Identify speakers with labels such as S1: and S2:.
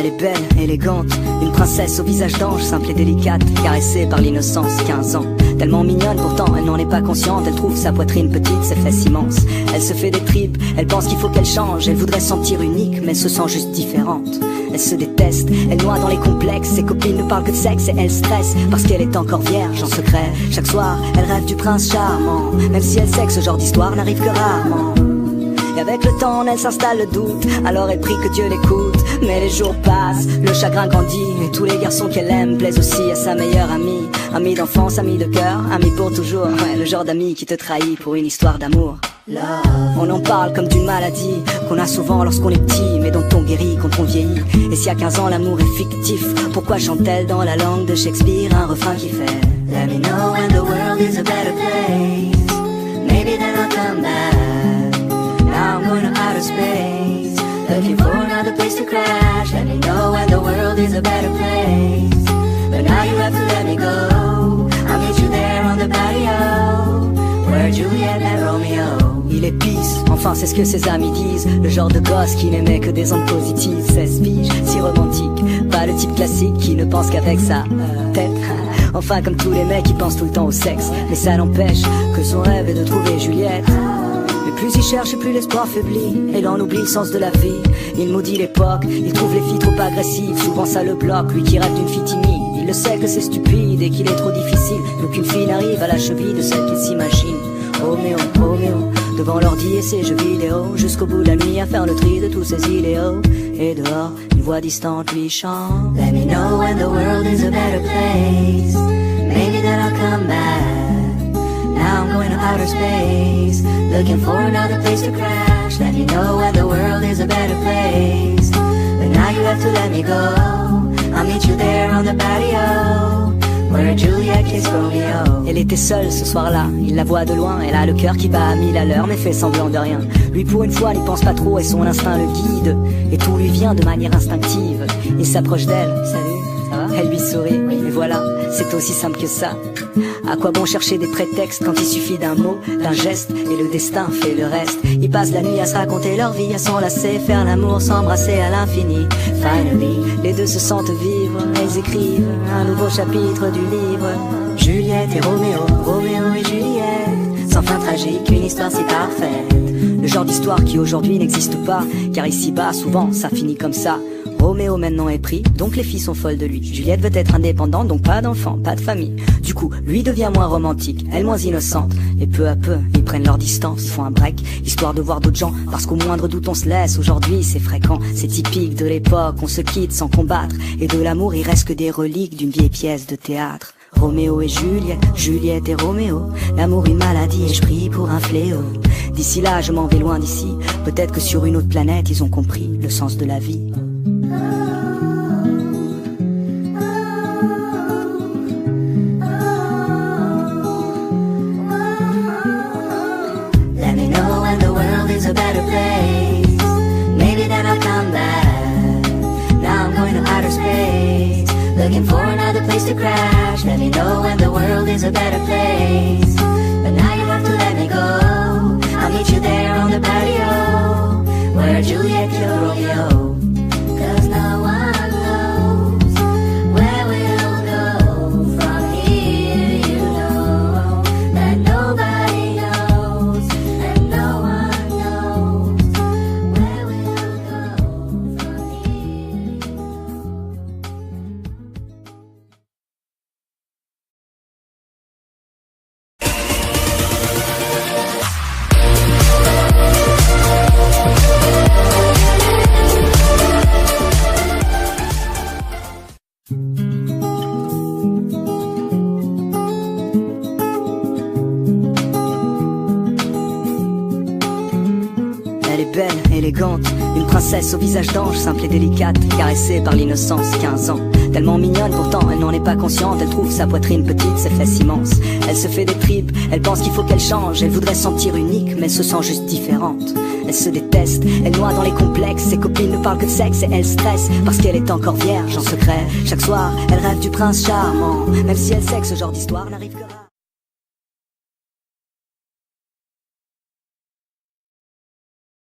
S1: Elle est belle, élégante, une princesse au visage d'ange, simple et délicate, caressée par l'innocence, 15 ans. Tellement mignonne pourtant, elle n'en est pas consciente, elle trouve sa poitrine petite, ses fesses immenses. Elle se fait des tripes, elle pense qu'il faut qu'elle change, elle voudrait se sentir unique, mais se sent juste différente. Elle se déteste, elle noie dans les complexes, ses copines ne parlent que de sexe et elle stresse, parce qu'elle est encore vierge en secret. Chaque soir, elle rêve du prince charmant, même si elle sait que ce genre d'histoire n'arrive que rarement. Et avec le temps, en elle s'installe le doute, alors elle prie que Dieu l'écoute. Mais les jours passent, le chagrin grandit, et tous les garçons qu'elle aime plaisent aussi à sa meilleure amie. Amie d'enfance, amie de cœur, amie pour toujours. Ouais, le genre d'ami qui te trahit pour une histoire d'amour. On en parle comme d'une maladie qu'on a souvent lorsqu'on est petit, mais dont on guérit quand on vieillit. Et si à 15 ans l'amour est fictif, pourquoi chante-t-elle dans la langue de Shakespeare un refrain qui fait Let me know when the world is a better place, maybe then I'll come back. Now I'm going to outer space, looking for another place to crash. Let me know when the world is a better place, but now you have to let me go. I'll meet you there on the patio, where Juliet met Romeo. Il est pisse, enfin c'est ce que ses amis disent. Le genre de gosse qui n'aimait que des ondes positives. 16 piges, si romantique, pas le type classique qui ne pense qu'avec sa tête. Enfin comme tous les mecs qui pensent tout le temps au sexe. Mais ça n'empêche que son rêve est de trouver Juliette. Mais plus il cherche et plus l'espoir faiblit, et l'on oublie le sens de la vie. Il maudit l'époque, il trouve les filles trop agressives. Souvent ça le bloque, lui qui rêve d'une fille timide. Il le sait que c'est stupide et qu'il est trop difficile, qu'aucune fille n'arrive à la cheville de celle qu'il s'imagine. Roméo, Roméo, devant l'ordi et ses jeux vidéo, jusqu'au bout de la nuit à faire le tri de tous ses idéaux. Et dehors, une voix distante lui chante Let me know when the world is a better place, maybe then I'll come back. Now I'm going to outer space, looking for another place to crash. Let me know when the world is a better place, but now you have to let me go. I'll meet you there on the patio, where Juliet kissed Romeo. Elle était seule ce soir-là, il la voit de loin. Elle a le cœur qui bat à 1000 à l'heure, mais fait semblant de rien. Lui pour une fois n'y pense pas trop et son instinct le guide, et tout lui vient de manière instinctive. Il s'approche d'elle, salut, ça va? Elle lui sourit, et voilà, c'est aussi simple que ça. À quoi bon chercher des prétextes quand il suffit d'un mot, d'un geste, et le destin fait le reste. Ils passent la nuit à se raconter leur vie, à s'enlacer, faire l'amour, s'embrasser à l'infini. Finally, les deux se sentent vivre, elles écrivent un nouveau chapitre du livre. Juliette et Roméo, Roméo et Juliette, sans fin tragique, une histoire si parfaite. Le genre d'histoire qui aujourd'hui n'existe pas, car ici-bas, souvent, ça finit comme ça. Roméo maintenant est pris, donc les filles sont folles de lui. Juliette veut être indépendante, donc pas d'enfant, pas de famille. Du coup, lui devient moins romantique, elle moins innocente. Et peu à peu, ils prennent leur distance, font un break, histoire de voir d'autres gens. Parce qu'au moindre doute on se laisse, aujourd'hui c'est fréquent. C'est typique de l'époque, on se quitte sans combattre. Et de l'amour il reste que des reliques d'une vieille pièce de théâtre. Roméo et Juliette, Juliette et Roméo, l'amour une maladie et je prie pour un fléau. D'ici là je m'en vais loin d'ici, peut-être que sur une autre planète ils ont compris le sens de la vie. A better place, maybe then I'll come back. Now I'm going to outer space, looking for another place to crash. Let me know when the world is a better place, but now you have to let me go. I'll meet you there on the patio, where Juliet killed Romeo. Cause no one knows where we'll go from here, you know that nobody knows, and no one. Elle est belle, élégante, une princesse au visage d'ange, simple et délicate, caressée par l'innocence, 15 ans. Tellement mignonne pourtant, elle n'en est pas consciente, elle trouve sa poitrine petite, ses fesses immenses. Elle se fait des tripes, elle pense qu'il faut qu'elle change, elle voudrait se sentir unique, mais se sent juste différente. Elle se déteste, elle noie dans les complexes, ses copines ne parlent que de sexe et elle stresse, parce qu'elle est encore vierge en secret. Chaque soir, elle rêve du prince charmant, même si elle sait que ce genre d'histoire n'arrive que rarement.